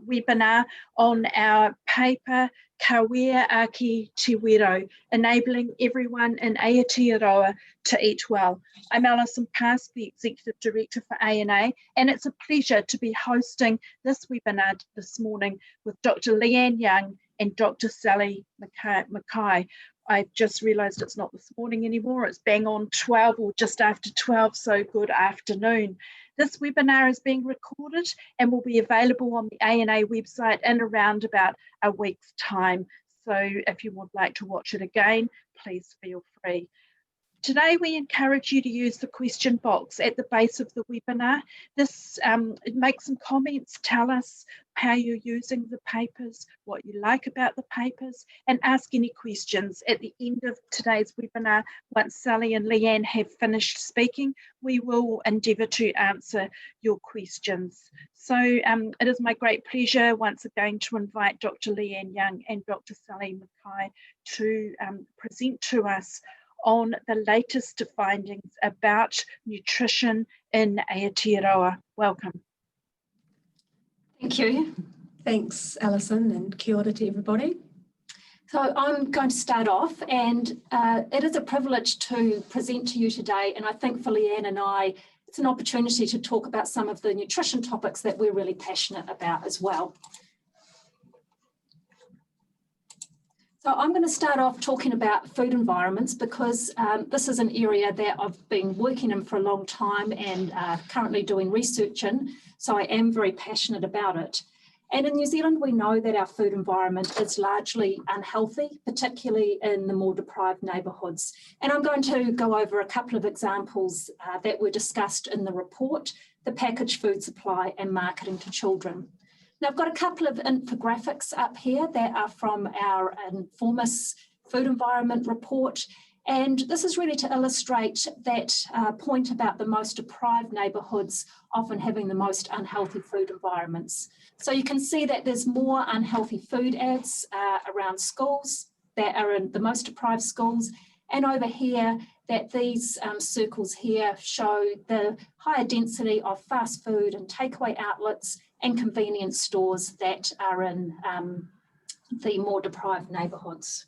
webinar on our paper, Kawea Aki Te Wero, enabling everyone in Aotearoa to eat well. I'm Alison Pask, the Executive Director for ANA, and it's a pleasure to be hosting this webinar this morning with Dr. Leanne Young and Dr. Sally Mackay. I just realised it's not this morning anymore, it's bang on 12 or just after 12, so good afternoon. This webinar is being recorded and will be available on the ANA website in around about a week's time. So if you would like to watch it again, please feel free. Today, we encourage you to use the question box at the base of the webinar. This make some comments, tell us how you're using the papers, what you like about the papers, and ask any questions. At the end of today's webinar, once Sally and Leanne have finished speaking, we will endeavour to answer your questions. So it is my great pleasure once again to invite Dr. Leanne Young and Dr. Sally Mackay to present to us on the latest findings about nutrition in Aotearoa. Welcome. Thank you. Thanks, Alison, and kia ora to everybody. So I'm going to start off, and it is a privilege to present to you today, and I think for Leanne and I, it's an opportunity to talk about some of the nutrition topics that we're really passionate about as well. So I'm going to start off talking about food environments because this is an area that I've been working in for a long time and currently doing research in, so I am very passionate about it. And in New Zealand, we know that our food environment is largely unhealthy, particularly in the more deprived neighbourhoods. And I'm going to go over a couple of examples that were discussed in the report, the packaged food supply and marketing to children. Now, I've got a couple of infographics up here that are from our Informus Food Environment report, and this is really to illustrate that point about the most deprived neighbourhoods often having the most unhealthy food environments. So you can see that there's more unhealthy food ads around schools that are in the most deprived schools, and over here that these circles here show the higher density of fast food and takeaway outlets and convenience stores that are in the more deprived neighbourhoods.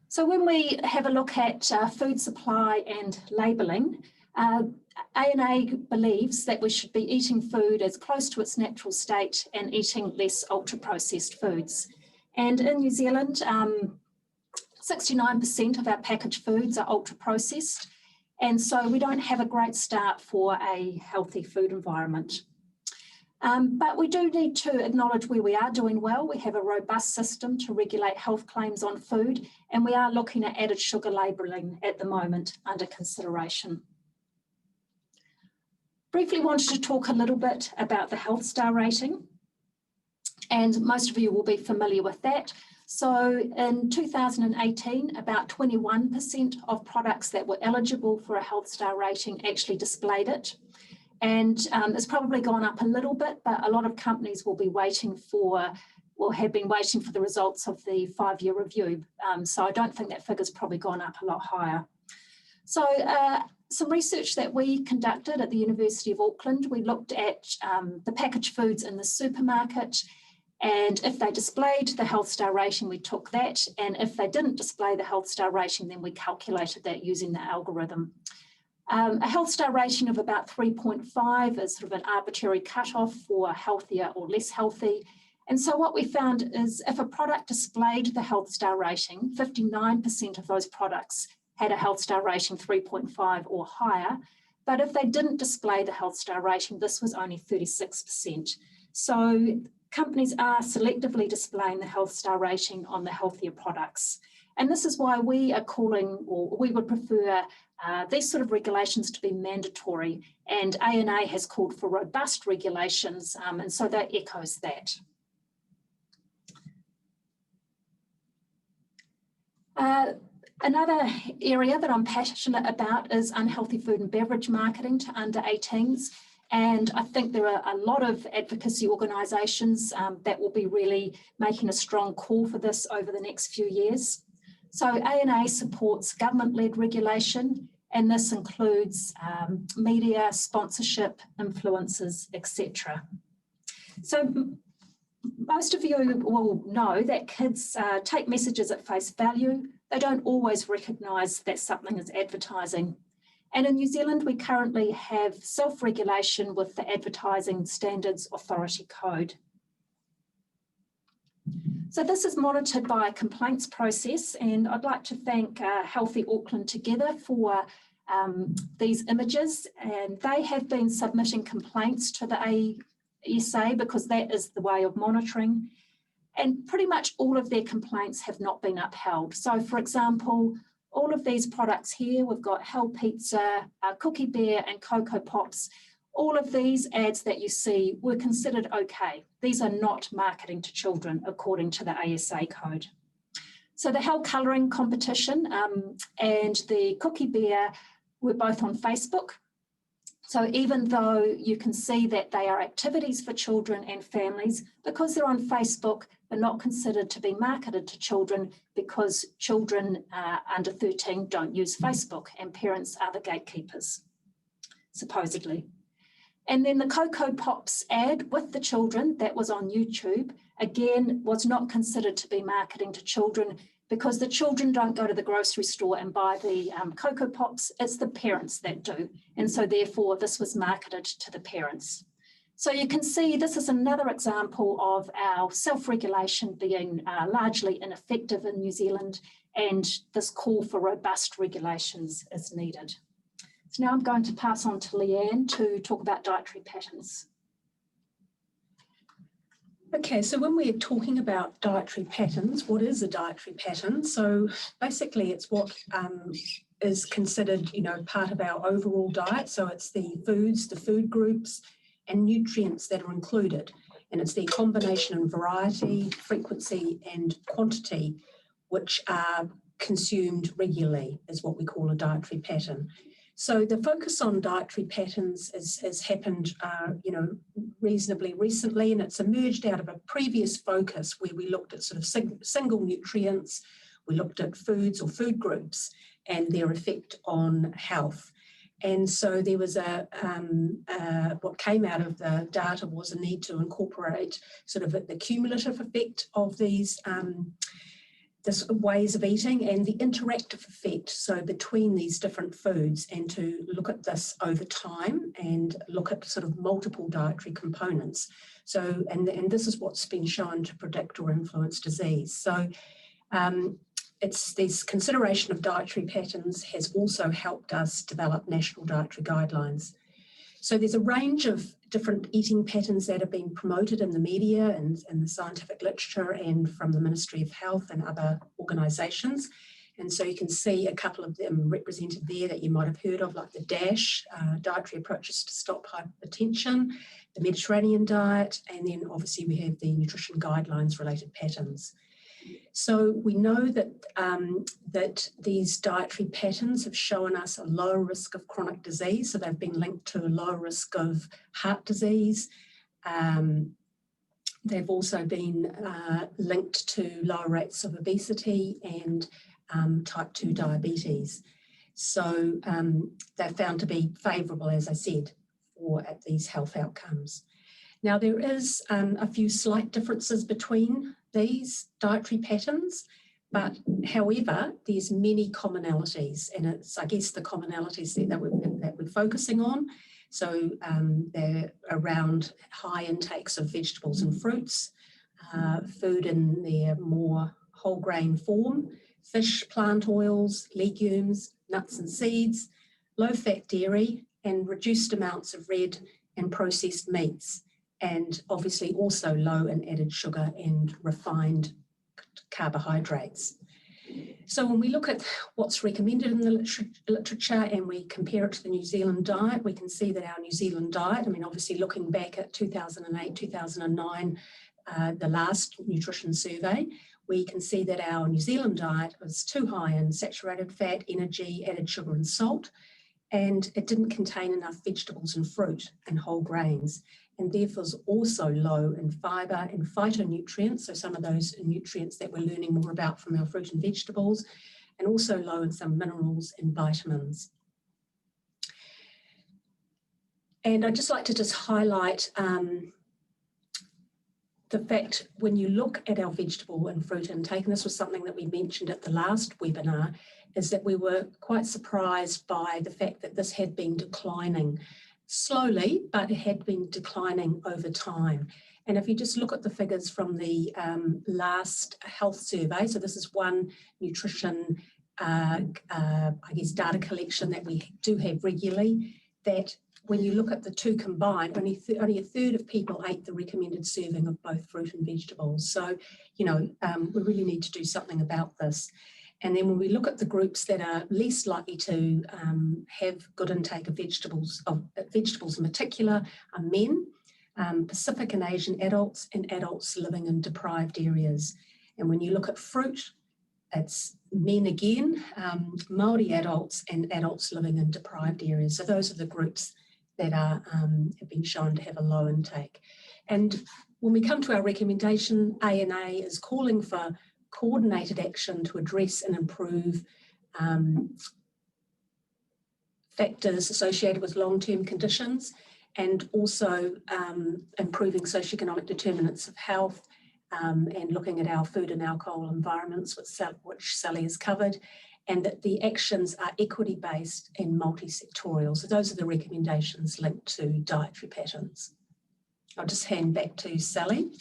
So when we have a look at food supply and labelling, ANA believes that we should be eating food as close to its natural state and eating less ultra-processed foods. And in New Zealand, 69% of our packaged foods are ultra-processed, and so we don't have a great start for a healthy food environment. But we do need to acknowledge where we are doing well. We have a robust system to regulate health claims on food, and we are looking at added sugar labelling at the moment under consideration. Briefly wanted to talk a little bit about the Health Star rating, and most of you will be familiar with that. So in 2018, about 21% of products that were eligible for a Health Star rating actually displayed it. And it's probably gone up a little bit, but a lot of companies will be waiting for, or have been waiting for the results of the 5-year review. So I don't think that figure's probably gone up a lot higher. So some research that we conducted at the University of Auckland, we looked at the packaged foods in the supermarket, and if they displayed the Health Star rating, we took that. And if they didn't display the Health Star rating, then we calculated that using the algorithm. A Health Star rating of about 3.5 is sort of an arbitrary cutoff for healthier or less healthy. And so what we found is if a product displayed the Health Star rating, 59% of those products had a Health Star rating 3.5 or higher. But if they didn't display the Health Star rating, this was only 36%. So companies are selectively displaying the Health Star rating on the healthier products. And this is why we are calling, or we would prefer these sort of regulations to be mandatory. And ANA has called for robust regulations, and so that echoes that. Another area that I'm passionate about is unhealthy food and beverage marketing to under 18s. And I think there are a lot of advocacy organisations that will be really making a strong call for this over the next few years. So ANA supports government-led regulation, and this includes media, sponsorship, influencers, etc. So most of you will know that kids take messages at face value. They don't always recognise that something is advertising. And in New Zealand, we currently have self-regulation with the Advertising Standards Authority Code. So this is monitored by a complaints process, and I'd like to thank Healthy Auckland Together for these images, and they have been submitting complaints to the ASA because that is the way of monitoring, and pretty much all of their complaints have not been upheld. So for example, all of these products here, we've got Hell Pizza, Cookie Bear and Cocoa Pops. All of these ads that you see were considered okay. These are not marketing to children according to the ASA code. So the Hell Colouring competition and the Cookie Bear were both on Facebook. So even though you can see that they are activities for children and families, because they're on Facebook, they're not considered to be marketed to children because children under 13 don't use Facebook and parents are the gatekeepers, supposedly. And then the Cocoa Pops ad with the children that was on YouTube, again, was not considered to be marketing to children because the children don't go to the grocery store and buy the Cocoa Pops, it's the parents that do. And so therefore this was marketed to the parents. So you can see this is another example of our self-regulation being largely ineffective in New Zealand, and this call for robust regulations is needed. So now I'm going to pass on to Leanne to talk about dietary patterns. Okay, so when we're talking about dietary patterns, what is a dietary pattern? So basically it's what is considered, part of our overall diet. So it's the foods, the food groups and nutrients that are included. And it's the combination and variety, frequency and quantity which are consumed regularly is what we call a dietary pattern. So the focus on dietary patterns has happened, reasonably recently, and it's emerged out of a previous focus where we looked at sort of single nutrients, we looked at foods or food groups and their effect on health. And so there was what came out of the data was a need to incorporate sort of the cumulative effect of these this ways of eating and the interactive effect, so between these different foods, and to look at this over time and look at sort of multiple dietary components. So, and this is what's been shown to predict or influence disease. So it's this consideration of dietary patterns has also helped us develop national dietary guidelines. So there's a range of different eating patterns that have been promoted in the media and in the scientific literature and from the Ministry of Health and other organisations. And so you can see a couple of them represented there that you might have heard of, like the DASH, Dietary Approaches to Stop Hypertension, the Mediterranean diet, and then obviously we have the nutrition guidelines related patterns. So we know that, that these dietary patterns have shown us a lower risk of chronic disease. So they've been linked to a lower risk of heart disease. They've also been linked to lower rates of obesity and type 2 diabetes. So they're found to be favourable, as I said, for these health outcomes. Now, there is a few slight differences between these dietary patterns, but however, there's many commonalities, and it's, I guess, the commonalities that we're focusing on. So they're around high intakes of vegetables and fruits, food in their more whole grain form, fish, plant oils, legumes, nuts and seeds, low-fat dairy, and reduced amounts of red and processed meats, and obviously also low in added sugar and refined carbohydrates. So when we look at what's recommended in the literature and we compare it to the New Zealand diet, we can see that our New Zealand diet, I mean, obviously looking back at 2008, 2009, the last nutrition survey, we can see that our New Zealand diet was too high in saturated fat, energy, added sugar and salt, and it didn't contain enough vegetables and fruit and whole grains, and therefore is also low in fibre and phytonutrients, so some of those nutrients that we're learning more about from our fruit and vegetables, and also low in some minerals and vitamins. And I'd just like to highlight the fact when you look at our vegetable and fruit intake, and this was something that we mentioned at the last webinar, is that we were quite surprised by the fact that this had been declining slowly, but it had been declining over time. And if you just look at the figures from the last health survey, so this is one nutrition, I guess, data collection that we do have regularly, that when you look at the two combined, only a third of people ate the recommended serving of both fruit and vegetables. So, you know, we really need to do something about this. And then when we look at the groups that are least likely to have good intake of vegetables in particular, are men, Pacific and Asian adults, and adults living in deprived areas. And when you look at fruit, it's men again, Māori adults, and adults living in deprived areas. So those are the groups that are have been shown to have a low intake. And when we come to our recommendation, ANA is calling for coordinated action to address and improve factors associated with long-term conditions, and also improving socioeconomic determinants of health, and looking at our food and alcohol environments, which Sally has covered, and that the actions are equity-based and multi-sectorial. So those are the recommendations linked to dietary patterns. I'll just hand back to Sally.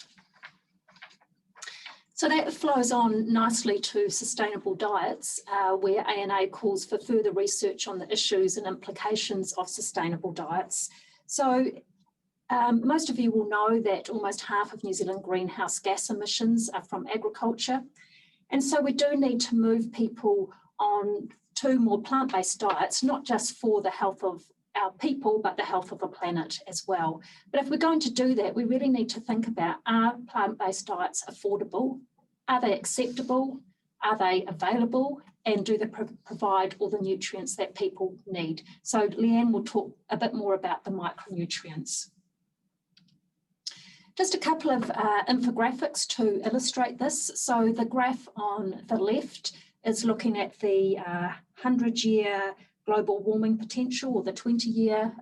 So that flows on nicely to sustainable diets, where ANA calls for further research on the issues and implications of sustainable diets. So most of you will know that almost half of New Zealand greenhouse gas emissions are from agriculture. And so we do need to move people on to more plant-based diets, not just for the health of our people, but the health of the planet as well. But if we're going to do that, we really need to think about, are plant-based diets affordable? Are they acceptable? Are they available? And do they provide all the nutrients that people need? So Leanne will talk a bit more about the micronutrients. Just a couple of infographics to illustrate this. So the graph on the left is looking at the 100-year global warming potential, or the 20-year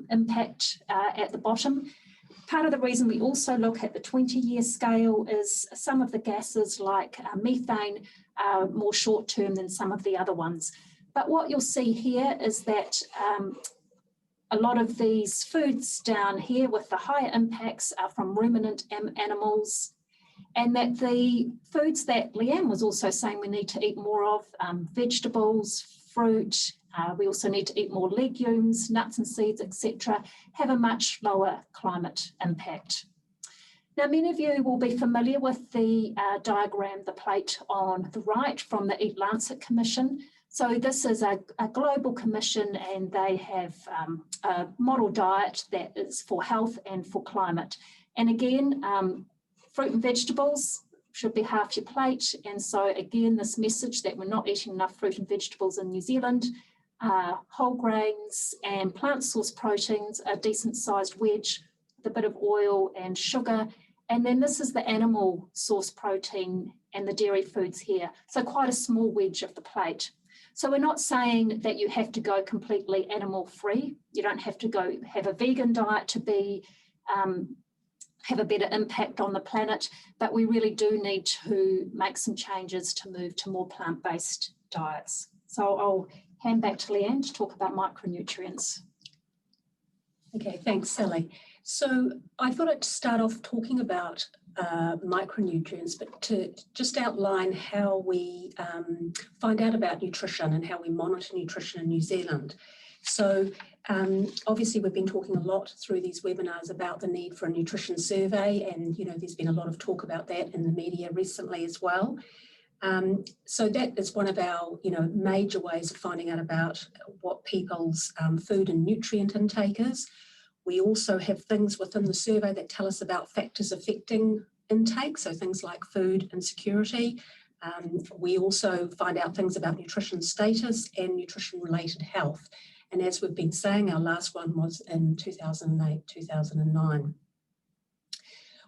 impact at the bottom. Part of the reason we also look at the 20-year scale is some of the gases like methane are more short-term than some of the other ones. But what you'll see here is that a lot of these foods down here with the higher impacts are from ruminant animals, and that the foods that Leanne was also saying we need to eat more of, vegetables, fruit, we also need to eat more legumes, nuts and seeds, etc., have a much lower climate impact. Now, many of you will be familiar with the diagram, the plate on the right from the Eat Lancet Commission. So this is a global commission, and they have a model diet that is for health and for climate. And again, fruit and vegetables should be half your plate. And so again, this message that we're not eating enough fruit and vegetables in New Zealand, whole grains and plant source proteins, a decent sized wedge with a bit of oil and sugar. And then this is the animal source protein and the dairy foods here. So quite a small wedge of the plate. So we're not saying that you have to go completely animal free. You don't have to go have a vegan diet to be have a better impact on the planet, but we really do need to make some changes to move to more plant-based diets. So I'll hand back to Leanne to talk about micronutrients. Okay, thanks, Sally. So I thought I'd start off talking about micronutrients, but to just outline how we find out about nutrition and how we monitor nutrition in New Zealand. So obviously we've been talking a lot through these webinars about the need for a nutrition survey, and there's been a lot of talk about that in the media recently as well. So that is one of our major ways of finding out about what people's food and nutrient intake is. We also have things within the survey that tell us about factors affecting intake, so things like food insecurity. We also find out things about nutrition status and nutrition-related health. And as we've been saying, our last one was in 2008, 2009.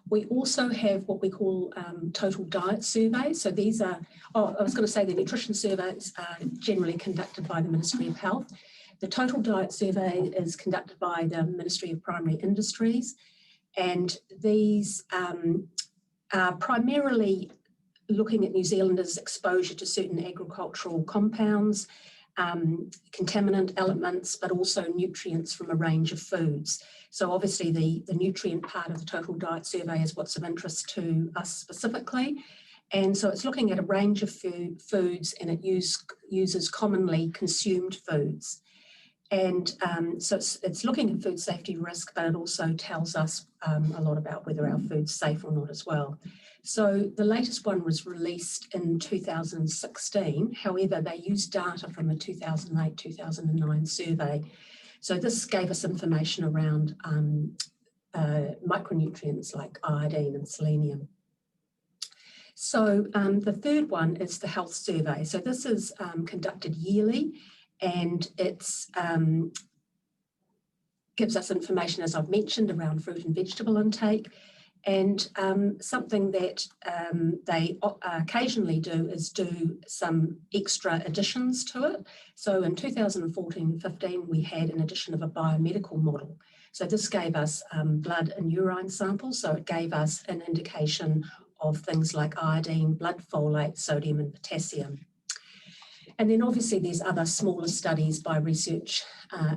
We also have what we call total diet surveys. So these are, I was going to say the nutrition surveys are generally conducted by the Ministry of Health. The total diet survey is conducted by the Ministry of Primary Industries, and these primarily looking at New Zealanders' exposure to certain agricultural compounds, contaminant elements, but also nutrients from a range of foods. So obviously the nutrient part of the Total Diet Survey is what's of interest to us specifically. And so it's looking at a range of foods, and it uses commonly consumed foods. And so it's looking at food safety risk, but it also tells us a lot about whether our food's safe or not as well. So the latest one was released in 2016. However, they used data from a 2008-2009 survey. So this gave us information around micronutrients like iodine and selenium. So the third one is the health survey. So this is conducted yearly, and it's gives us information, as I've mentioned, around fruit and vegetable intake. And something that they occasionally do is do some extra additions to it. So in 2014-15, we had an addition of a biomedical model. So this gave us blood and urine samples. So it gave us an indication of things like iodine, blood folate, sodium and potassium. And then obviously there's other smaller studies by research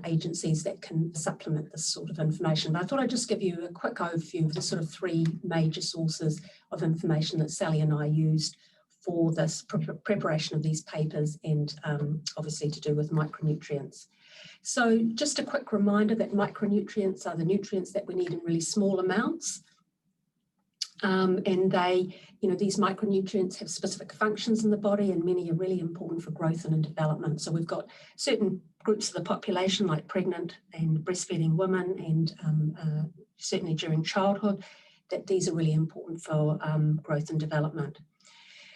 agencies that can supplement this sort of information. But I thought I'd just give you a quick overview of the sort of three major sources of information that Sally and I used for this preparation of these papers, and obviously to do with micronutrients. So just a quick reminder that micronutrients are the nutrients that we need in really small amounts. And they, these micronutrients have specific functions in the body, and many are really important for growth and development. So we've got certain groups of the population like pregnant and breastfeeding women, and certainly during childhood, that these are really important for growth and development.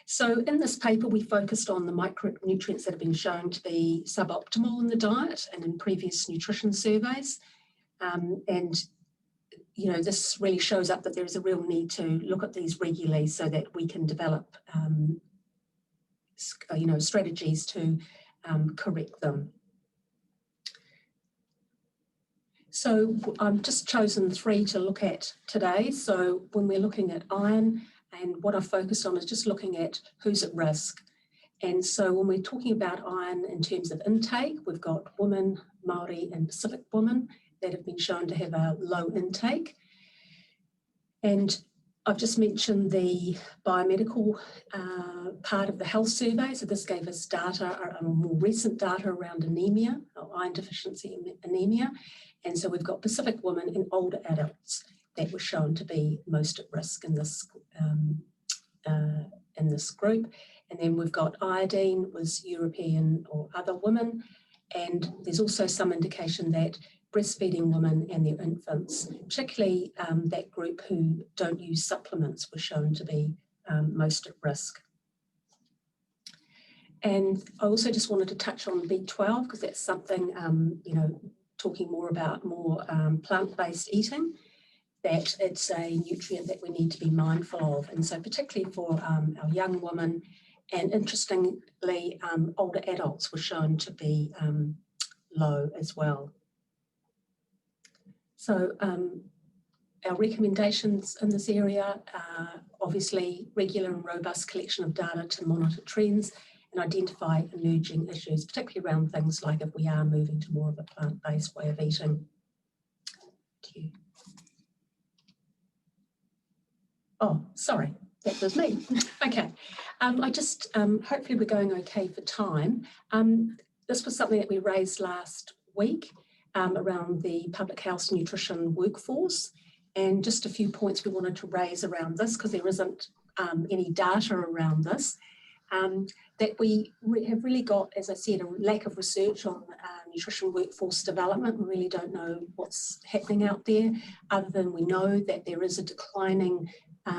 So in this paper, we focused on the micronutrients that have been shown to be suboptimal in the diet and in previous nutrition surveys. This really shows up that there is a real need to look at these regularly so that we can develop, strategies to correct them. So I've just chosen three to look at today. So when we're looking at iron, and what I've focused on is just looking at who's at risk. And so when we're talking about iron in terms of intake, we've got women, Māori and Pacific women that have been shown to have a low intake. And I've just mentioned the biomedical part of the health survey. So this gave us data, more recent data around anemia, or iron deficiency anemia. And so we've got Pacific women and older adults that were shown to be most at risk in this group. And then we've got iodine was European or other women. And there's also some indication that breastfeeding women and their infants, particularly that group who don't use supplements, were shown to be most at risk. And I also just wanted to touch on B12 because that's something, talking more about plant-based eating, that it's a nutrient that we need to be mindful of. And so particularly for our young women, and interestingly, older adults were shown to be low as well. So our recommendations in this area are obviously regular and robust collection of data to monitor trends and identify emerging issues, particularly around things like if we are moving to more of a plant-based way of eating. Oh, sorry, that was me. Okay, hopefully we're going okay for time. This was something that we raised last week around the public health nutrition workforce, and just a few points we wanted to raise around this because there isn't any data around this. That we have really got, as I said, a lack of research on nutrition workforce development. We really don't know what's happening out there, other than we know that there is a declining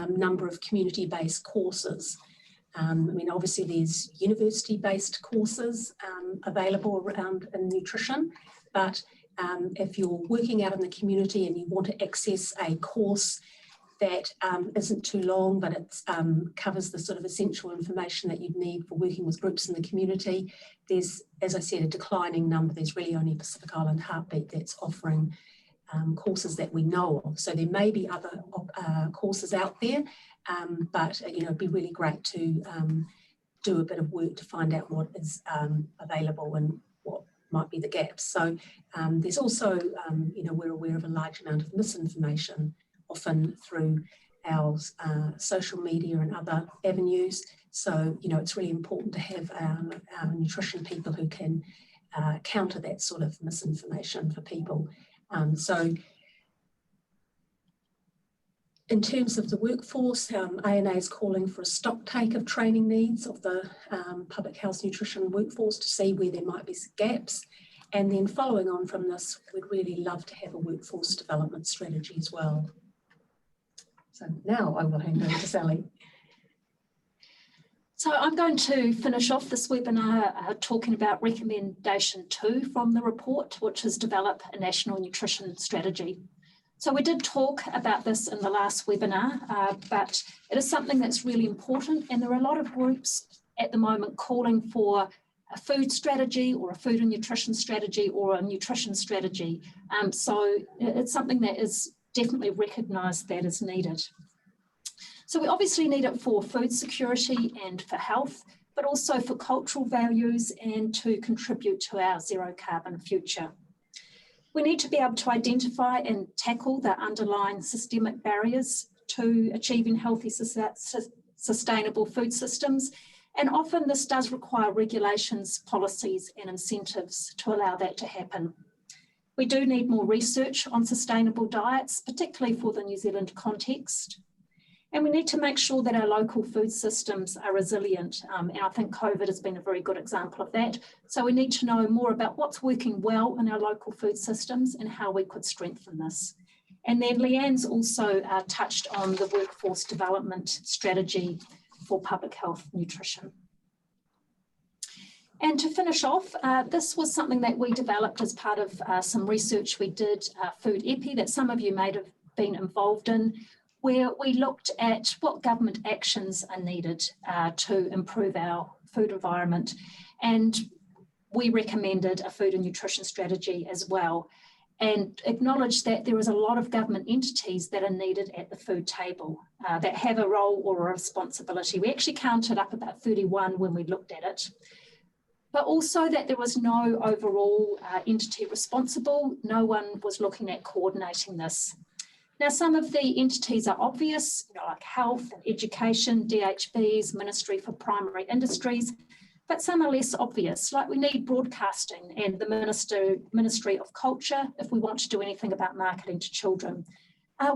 number of community-based courses. Obviously there's university-based courses available around in nutrition, but if you're working out in the community and you want to access a course that isn't too long, but it covers the sort of essential information that you'd need for working with groups in the community, there's, as I said, a declining number. There's really only Pacific Island Heartbeat that's offering courses that we know of. So there may be other courses out there, but it'd be really great to do a bit of work to find out what is available and what might be the gaps. So there's also, we're aware of a large amount of misinformation, often through our social media and other avenues. So, it's really important to have our nutrition people who can counter that sort of misinformation for people. So in terms of the workforce, ANA is calling for a stock take of training needs of the public health nutrition workforce to see where there might be gaps. And then following on from this, we'd really love to have a workforce development strategy as well. So now I will hand over to Sally. So I'm going to finish off this webinar talking about recommendation 2 from the report, which is develop a national nutrition strategy. So we did talk about this in the last webinar, but it is something that's really important, and there are a lot of groups at the moment calling for a food strategy or a food and nutrition strategy or a nutrition strategy. So it's something that is definitely recognised that is needed. So we obviously need it for food security and for health, but also for cultural values and to contribute to our zero carbon future. We need to be able to identify and tackle the underlying systemic barriers to achieving healthy, sustainable food systems. And often this does require regulations, policies and incentives to allow that to happen. We do need more research on sustainable diets, particularly for the New Zealand context. And we need to make sure that our local food systems are resilient. And I think COVID has been a very good example of that. So we need to know more about what's working well in our local food systems and how we could strengthen this. And then Leanne's also touched on the workforce development strategy for public health nutrition. And to finish off, this was something that we developed as part of some research we did, Food Epi, that some of you may have been involved in, where we looked at what government actions are needed to improve our food environment. And we recommended a food and nutrition strategy as well, and acknowledged that there is a lot of government entities that are needed at the food table that have a role or a responsibility. We actually counted up about 31 when we looked at it. But also that there was no overall entity responsible. No one was looking at coordinating this. Now, some of the entities are obvious, like health and education, DHBs, Ministry for Primary Industries, but some are less obvious, like we need broadcasting and the Ministry of Culture if we want to do anything about marketing to children.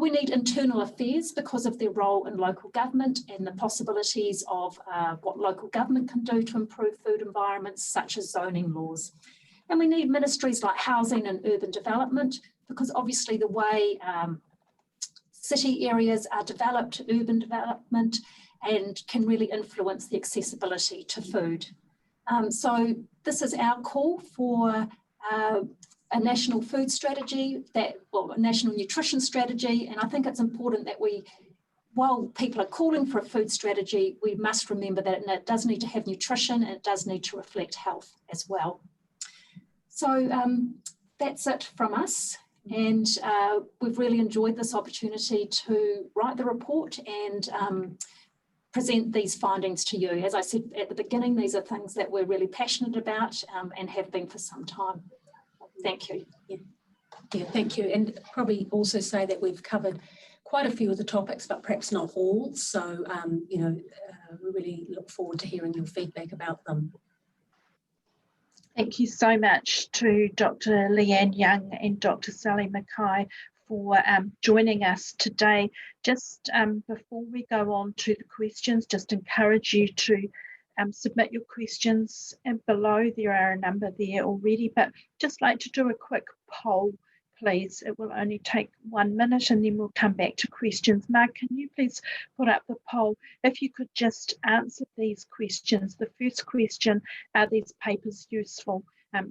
We need internal affairs because of their role in local government and the possibilities of what local government can do to improve food environments, such as zoning laws. And we need ministries like housing and urban development, because obviously the way city areas are developed, urban development, and can really influence the accessibility to food. So this is our call for a national food strategy, a national nutrition strategy, and I think it's important that while people are calling for a food strategy, we must remember that it does need to have nutrition and it does need to reflect health as well. So that's it from us. And we've really enjoyed this opportunity to write the report and present these findings to you. As I said at the beginning, these are things that we're really passionate about and have been for some time. Thank you. Yeah, thank you. And probably also say that we've covered quite a few of the topics, but perhaps not all. So, we really look forward to hearing your feedback about them. Thank you so much to Dr. Leanne Young and Dr. Sally Mackay for joining us today. Just before we go on to the questions, just encourage you to submit your questions and below. There are a number there already, but just like to do a quick poll, please. It will only take 1 minute and then we'll come back to questions. Mark, can you please put up the poll? If you could just answer these questions. The first question, are these papers useful?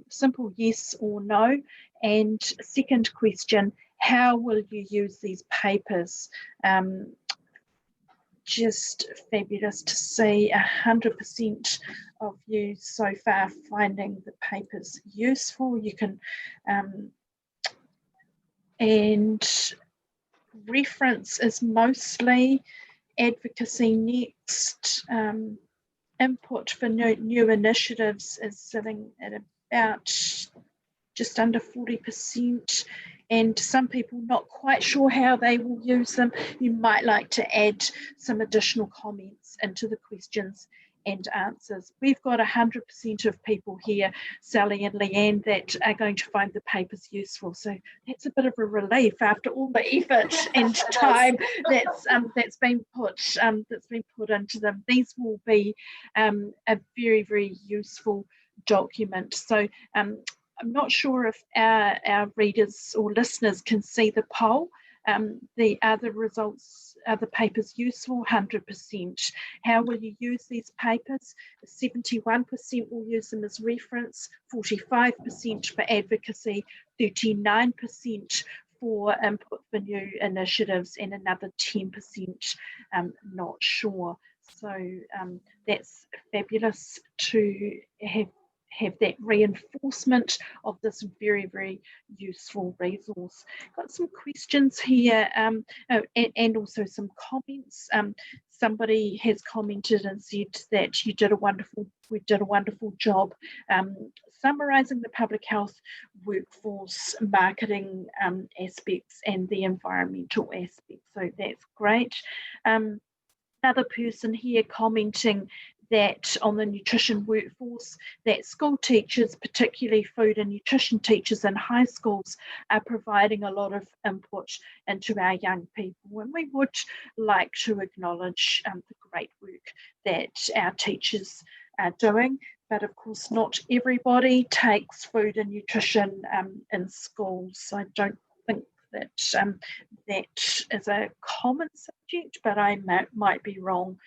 Simple yes or no. And second question, how will you use these papers? Just fabulous to see 100% of you so far finding the papers useful. You can and reference is mostly Advocacy next. Input for new initiatives is sitting at about just under 40%, and some people not quite sure how they will use them. You might like to add some additional comments into the questions and answers. We've got 100% of people here, Sally and Leanne, that are going to find the papers useful. So that's a bit of a relief after all the effort and time that's been put into them. These will be a very, very useful document. So I'm not sure if our readers or listeners can see the poll. The other results, are the papers useful? 100%. How will you use these papers? 71% will use them as reference, 45% for advocacy, 39% for input for new initiatives, and another 10% not sure. So that's fabulous to have that reinforcement of this very, very useful resource. Got some questions here and also some comments. Somebody has commented and said that we did a wonderful job summarising the public health workforce marketing aspects and the environmental aspects. So that's great. Another person here commenting that on the nutrition workforce, that school teachers, particularly food and nutrition teachers in high schools, are providing a lot of input into our young people. And we would like to acknowledge the great work that our teachers are doing. But of course, not everybody takes food and nutrition in schools. I don't think that that is a common subject, but I might be wrong.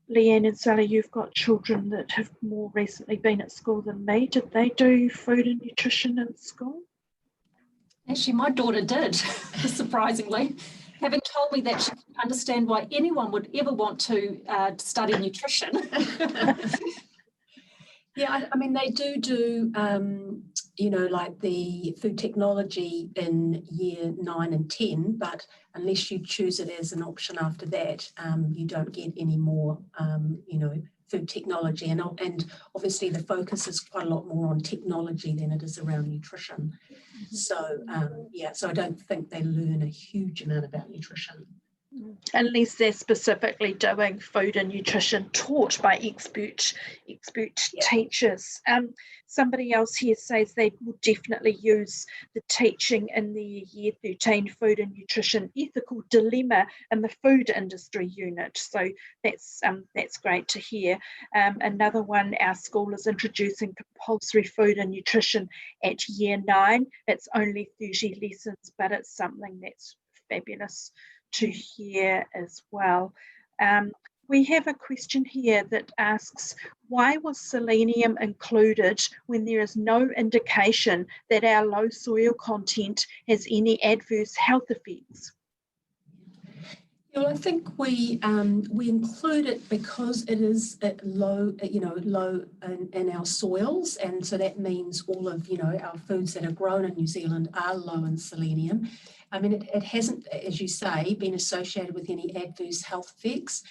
Leanne and Sally, you've got children that have more recently been at school than me. Did they do food and nutrition in school? Actually, my daughter did, surprisingly, having told me that she didn't understand why anyone would ever want to study nutrition. Yeah, I mean, they do, you know, like the food technology in year 9 and 10, but unless you choose it as an option after that, you don't get any more, you know, food technology. And obviously the focus is quite a lot more on technology than it is around nutrition. So, yeah, so I don't think they learn a huge amount about nutrition. Unless they're specifically doing food and nutrition taught by expert teachers. Somebody else here says they will definitely use the teaching in the year 13 food and nutrition ethical dilemma in the food industry unit. So that's great to hear. Another one, our school is introducing compulsory food and nutrition at year 9. It's only 30 lessons, but it's something that's fabulous to hear as well. We have a question here that asks, why was selenium included when there is no indication that our low soil content has any adverse health effects? Well, I think we include it because it is at low, low in our soils, and so that means all of our foods that are grown in New Zealand are low in selenium. I mean, it hasn't, as you say, been associated with any adverse health effects.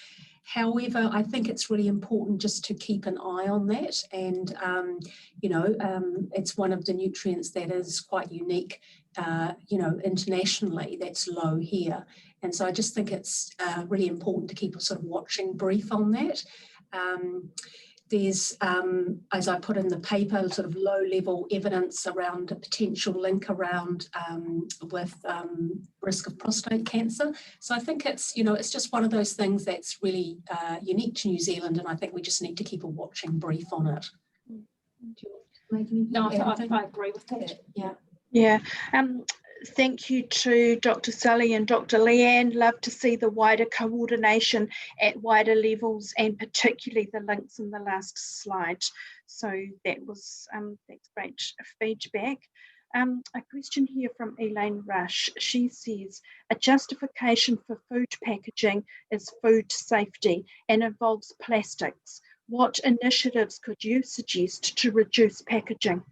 However, I think it's really important just to keep an eye on that, and it's one of the nutrients that is quite unique, internationally, that's low here. And so I just think it's really important to keep a sort of watching brief on that. There's, as I put in the paper, sort of low-level evidence around a potential link around with risk of prostate cancer. So I think it's, it's just one of those things that's really unique to New Zealand, and I think we just need to keep a watching brief on it. Do you want to make anything? No, I agree with that. Yeah. Yeah. Thank you to Dr. Sally and Dr. Leanne. Love to see the wider coordination at wider levels, and particularly the links in the last slide. So that was that's great feedback. A question here from Elaine Rush. She says, a justification for food packaging is food safety and involves plastics. What initiatives could you suggest to reduce packaging?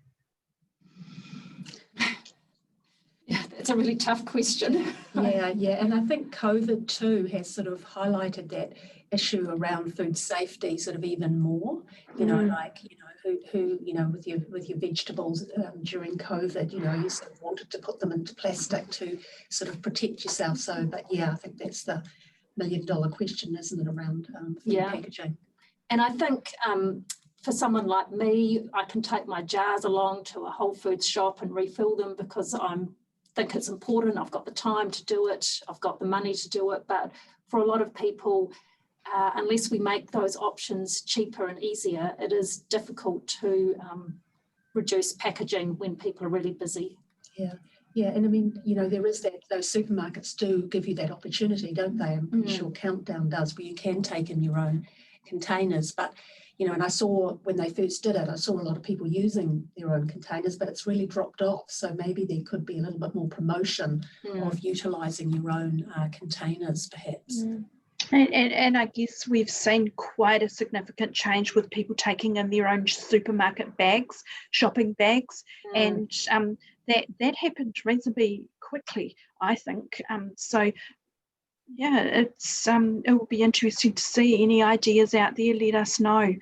Yeah, It's a really tough question. Yeah, and I think COVID too has sort of highlighted that issue around food safety sort of even more. You know, like who with your vegetables during COVID, you sort of wanted to put them into plastic to sort of protect yourself. So, but yeah, I think that's the $1 million question, isn't it, around food packaging? And I think for someone like me, I can take my jars along to a Whole Foods shop and refill them because I think it's important. I've got the time to do it. I've got the money to do it. But for a lot of people, unless we make those options cheaper and easier, it is difficult to reduce packaging when people are really busy. Yeah, and I mean, there is that, those supermarkets do give you that opportunity, don't they? I'm pretty sure Countdown does, where you can take in your own containers. But, and I saw when they first did it, I saw a lot of people using their own containers, but it's really dropped off. So maybe there could be a little bit more promotion of utilising your own containers, perhaps. And I guess we've seen quite a significant change with people taking in their own supermarket bags, shopping bags, and that happened reasonably quickly, I think. So yeah, it will be interesting to see. Any ideas out there, let us know.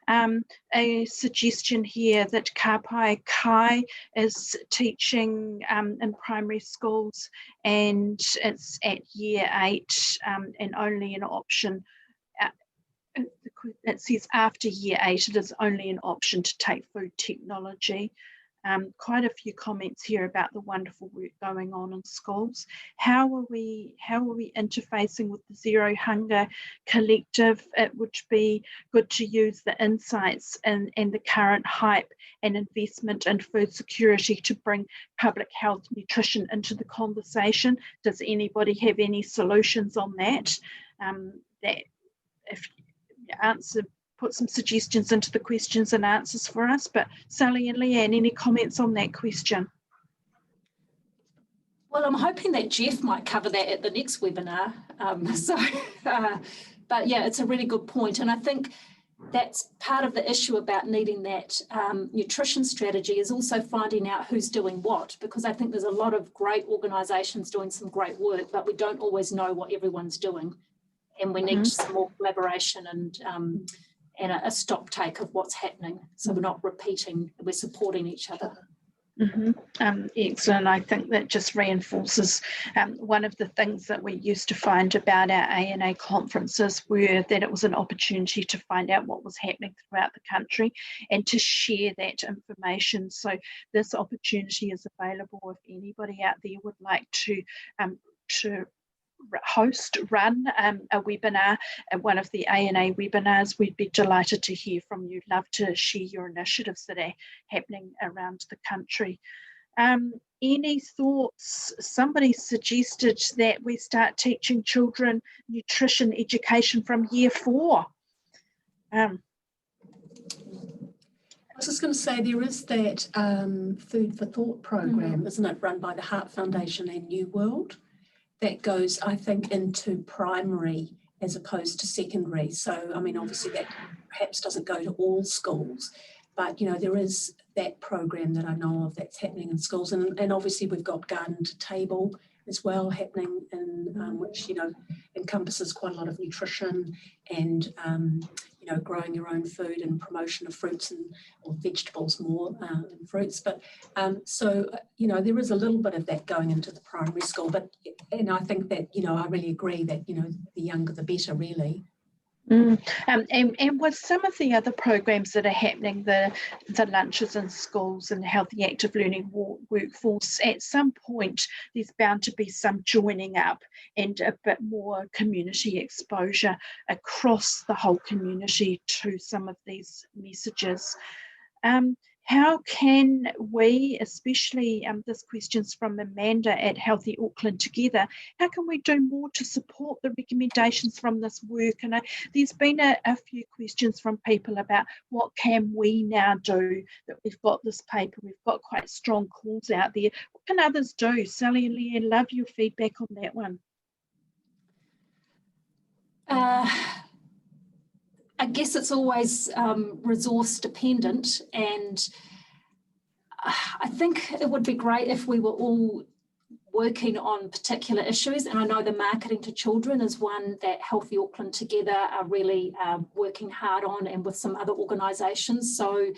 A suggestion here that Kapai Kai is teaching in primary schools, and it's at year 8 and only an option. It says after year 8 it is only an option to take food technology. Quite a few comments here about the wonderful work going on in schools. How are we interfacing with the Zero Hunger Collective? It would be good to use the insights and the current hype and investment in food security to bring public health nutrition into the conversation. Does anybody have any solutions on that? That if you answer, put some suggestions into the questions and answers for us. But Sally and Leanne, any comments on that question? Well, I'm hoping that Jeff might cover that at the next webinar. But yeah, it's a really good point. And I think that's part of the issue about needing that nutrition strategy is also finding out who's doing what, because I think there's a lot of great organisations doing some great work, but we don't always know what everyone's doing. And we need some more collaboration and a stock take of what's happening. So we're not repeating, we're supporting each other. Excellent. I think that just reinforces one of the things that we used to find about our ANA conferences were that it was an opportunity to find out what was happening throughout the country and to share that information. So this opportunity is available if anybody out there would like to run a webinar, one of the ANA webinars. We'd be delighted to hear from you. Love to share your initiatives that are happening around the country. Any thoughts? Somebody suggested that we start teaching children nutrition education from year 4. I was just going to say there is that Food for Thought program, isn't it, run by the Heart Foundation and New World, that goes, I think, into primary as opposed to secondary. So, I mean, obviously that perhaps doesn't go to all schools, but, there is that program that I know of that's happening in schools. And obviously we've got Garden to Table as well happening, in which, encompasses quite a lot of nutrition and, growing your own food and promotion of fruits or vegetables more than fruits. But so, there is a little bit of that going into the primary school. And I think that, I really agree that, the younger the better, really. And with some of the other programs that are happening, the lunches in schools and the healthy active learning workforce, at some point there's bound to be some joining up and a bit more community exposure across the whole community to some of these messages. How can we, especially this question's from Amanda at Healthy Auckland Together, how can we do more to support the recommendations from this work? And there's been a few questions from people about what can we now do that we've got this paper, we've got quite strong calls out there. What can others do? Sally and Leanne, love your feedback on that one. I guess it's always resource dependent, and I think it would be great if we were all working on particular issues, and I know the marketing to children is one that Healthy Auckland Together are really working hard on, and with some other organisations. So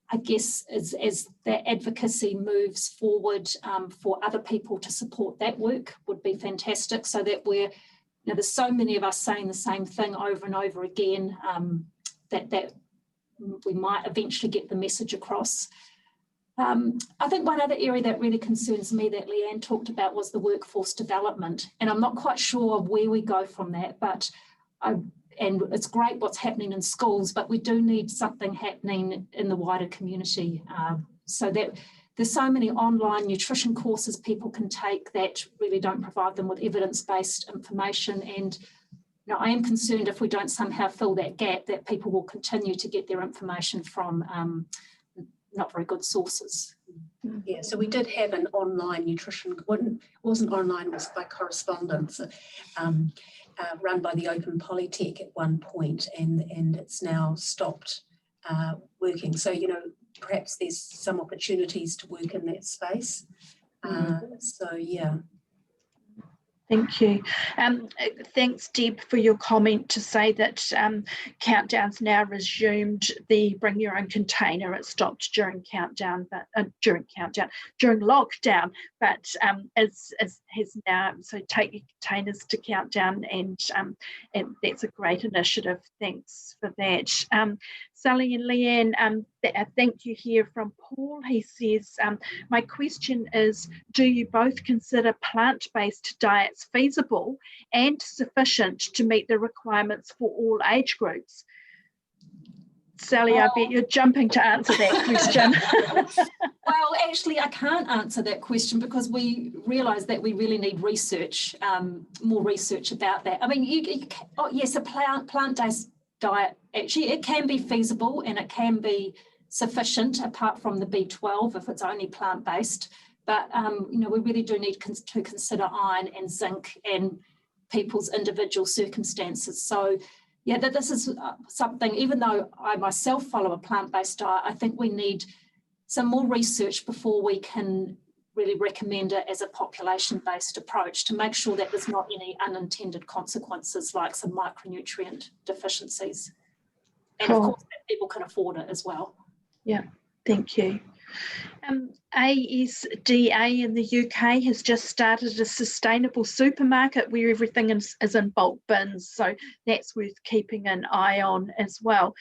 I guess as that advocacy moves forward for other people to support that work would be fantastic, so that we're, there's so many of us saying the same thing over and over again, that we might eventually get the message across. I think one other area that really concerns me that Leanne talked about was the workforce development, and I'm not quite sure where we go from that, but and it's great what's happening in schools, but we do need something happening in the wider community, so that there's so many online nutrition courses people can take that really don't provide them with evidence-based information. And I am concerned if we don't somehow fill that gap, that people will continue to get their information from not very good sources. Yeah, so we did have an online nutrition, it wasn't online, it was by correspondence, run by the Open Polytech at one point, and it's now stopped working. So, perhaps there's some opportunities to work in that space. So, yeah. Thank you. Thanks, Deb, for your comment to say that Countdown's now resumed the bring your own container. It stopped during lockdown, but has now, so take your containers to Countdown, and that's a great initiative. Thanks for that. Sally and Leanne, thank you here from Paul. He says, my question is, do you both consider plant-based diets feasible and sufficient to meet the requirements for all age groups? Sally, I bet you're jumping to answer that question. Well, actually, I can't answer that question because we realise that we really need research, more research about that. I mean, yes, a plant-based diet, actually, it can be feasible and it can be sufficient apart from the B12 if it's only plant-based. But, we really do need to consider iron and zinc and people's individual circumstances. So, yeah, that this is something, even though I myself follow a plant-based diet, I think we need some more research before we can really recommend it as a population-based approach to make sure that there's not any unintended consequences like some micronutrient deficiencies. And of course, that people can afford it as well. Yeah, thank you. ASDA in the UK has just started a sustainable supermarket where everything is in bulk bins, so that's worth keeping an eye on as well.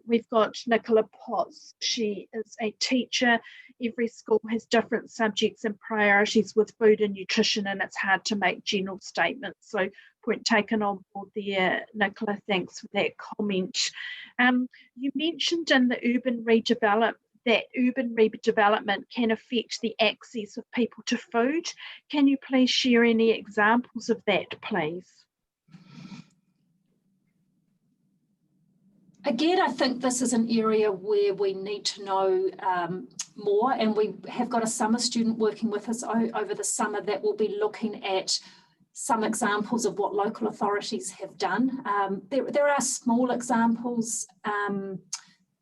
We've got Nicola Potts. She is a teacher. Every school has different subjects and priorities with food and nutrition, and it's hard to make general statements. So point taken on board there, Nicola. Thanks for that comment. You mentioned in the urban redevelopment that urban redevelopment can affect the access of people to food. Can you please share any examples of that, please? Again, I think this is an area where we need to know more, and we have got a summer student working with us over the summer that will be looking at some examples of what local authorities have done. There are small examples.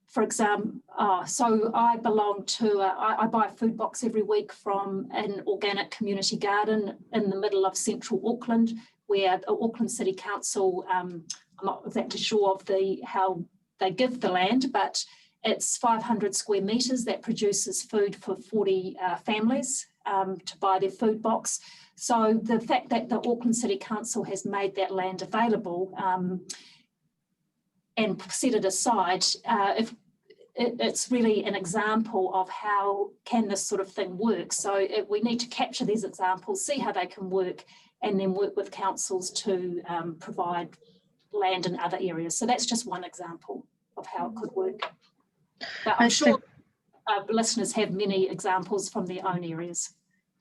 For example, so I belong to, I buy a food box every week from an organic community garden in the middle of central Auckland, where the Auckland City Council, I'm not exactly sure of how they give the land, but it's 500 square metres that produces food for 40 families to buy their food box. So the fact that the Auckland City Council has made that land available and set it aside, it's really an example of how can this sort of thing work. So we need to capture these examples, see how they can work, and then work with councils to provide land in other areas. So that's just one example of how it could work. But I'm sure listeners have many examples from their own areas.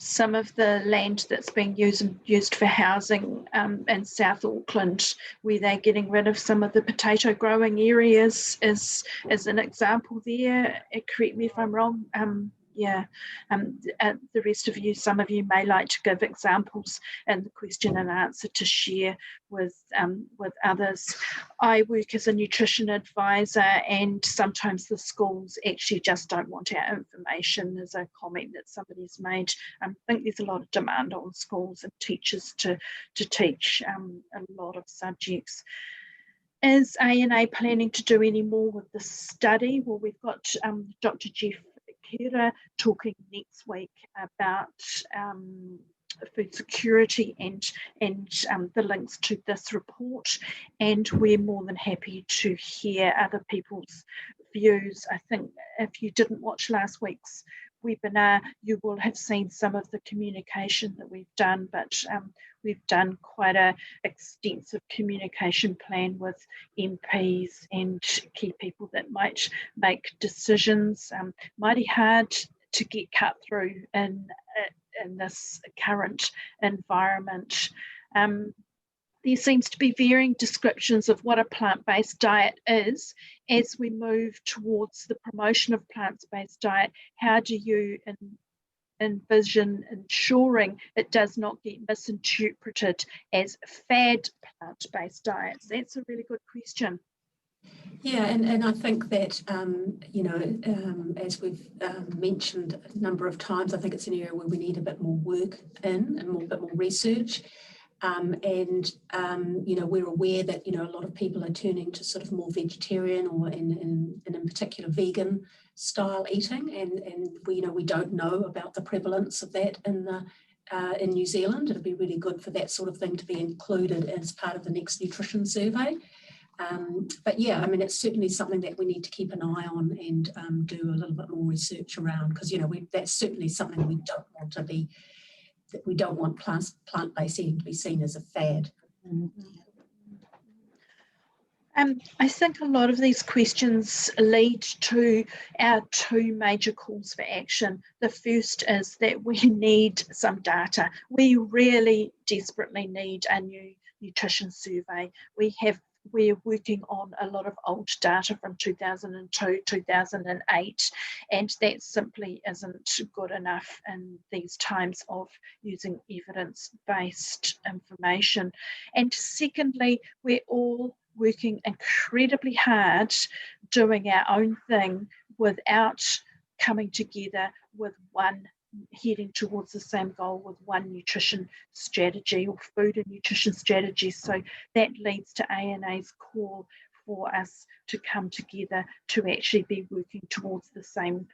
Some of the land that's being used for housing in South Auckland, where they're getting rid of some of the potato growing areas, is an example there. Correct me if I'm wrong, Yeah, the rest of you, some of you may like to give examples in the question and answer to share with others. I work as a nutrition advisor, and sometimes the schools actually just don't want our information. There's a comment that somebody's made. I think there's a lot of demand on schools and teachers to teach a lot of subjects. Is ANA planning to do any more with the study? Well, we've got Dr. Jeff Kira talking next week about food security and the links to this report, and we're more than happy to hear other people's views. I think if you didn't watch last week's webinar, you will have seen some of the communication that we've done, but we've done quite an extensive communication plan with MPs and key people that might make decisions. Mighty hard to get cut through in this current environment. There seems to be varying descriptions of what a plant-based diet is. As we move towards the promotion of plant-based diet, how do you envision ensuring it does not get misinterpreted as fad plant-based diets? That's a really good question. Yeah, and I think that, as we've mentioned a number of times, I think it's an area where we need a bit more work in and a bit more research. We're aware that, a lot of people are turning to sort of more vegetarian or in particular vegan style eating, and we don't know about the prevalence of that in New Zealand. It'll be really good for that sort of thing to be included as part of the next nutrition survey. But yeah, I mean, it's certainly something that we need to keep an eye on and do a little bit more research around, because that's certainly something we don't want to be. That we don't want plant-based eating to be seen as a fad. I think a lot of these questions lead to our two major calls for action. The first is that we need some data. We really desperately need a new nutrition survey. We're working on a lot of old data from 2002, 2008, and that simply isn't good enough in these times of using evidence-based information. And secondly, we're all working incredibly hard, doing our own thing without coming together with one, heading towards the same goal with one nutrition strategy or food and nutrition strategy. So that leads to ANA's call for us to come together to actually be working towards the same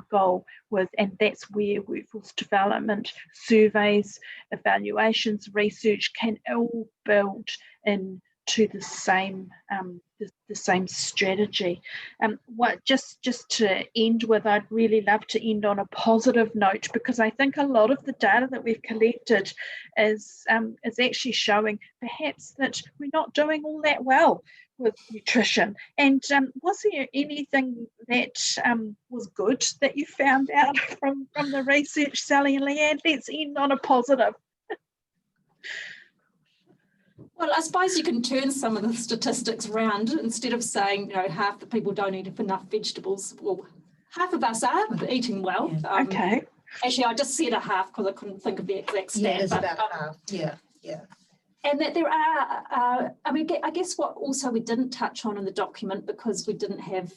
goal with, and that's where workforce development, surveys, evaluations, research can all build in to the same strategy. Just to end with, I'd really love to end on a positive note, because I think a lot of the data that we've collected is actually showing perhaps that we're not doing all that well with nutrition. And was there anything that was good that you found out from the research, Sally and Leanne? Let's end on a positive. Well, I suppose you can turn some of the statistics around. Instead of saying, half the people don't eat enough vegetables, well, half of us are eating well. Yeah. Okay. Actually, I just said a half because I couldn't think of the exact stat. Yeah, it's about half. Yeah. And that there are, I guess what also we didn't touch on in the document, because we didn't have,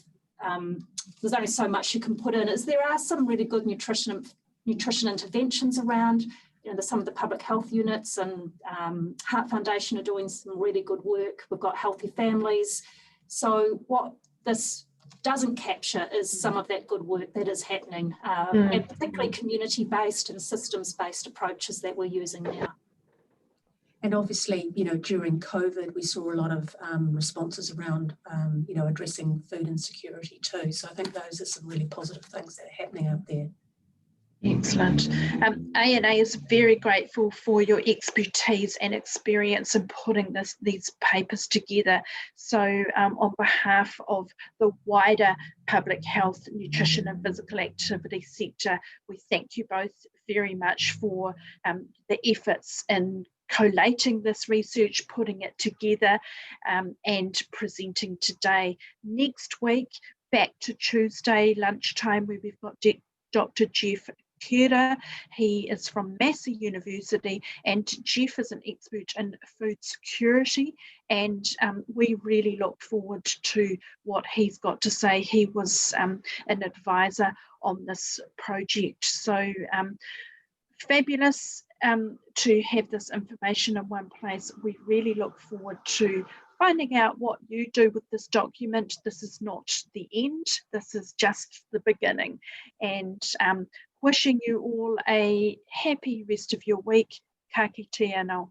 there's only so much you can put in, is there are some really good nutrition interventions around. Some of the public health units and Heart Foundation are doing some really good work. We've got Healthy Families. So what this doesn't capture is some of that good work that is happening, and particularly community-based and systems-based approaches that we're using now. And obviously, during COVID, we saw a lot of responses around, addressing food insecurity too. So I think those are some really positive things that are happening out there. Excellent. ANA is very grateful for your expertise and experience in putting these papers together. So on behalf of the wider public health, nutrition and physical activity sector, we thank you both very much for the efforts in collating this research, putting it together and presenting today. Next week, back to Tuesday lunchtime, where we've got Dr. Jeff Kera. He is from Massey University, and Jeff is an expert in food security, and we really look forward to what he's got to say. He was an advisor on this project. So fabulous to have this information in one place. We really look forward to finding out what you do with this document. This is not the end, this is just the beginning. And wishing you all a happy rest of your week. Ka kite anō.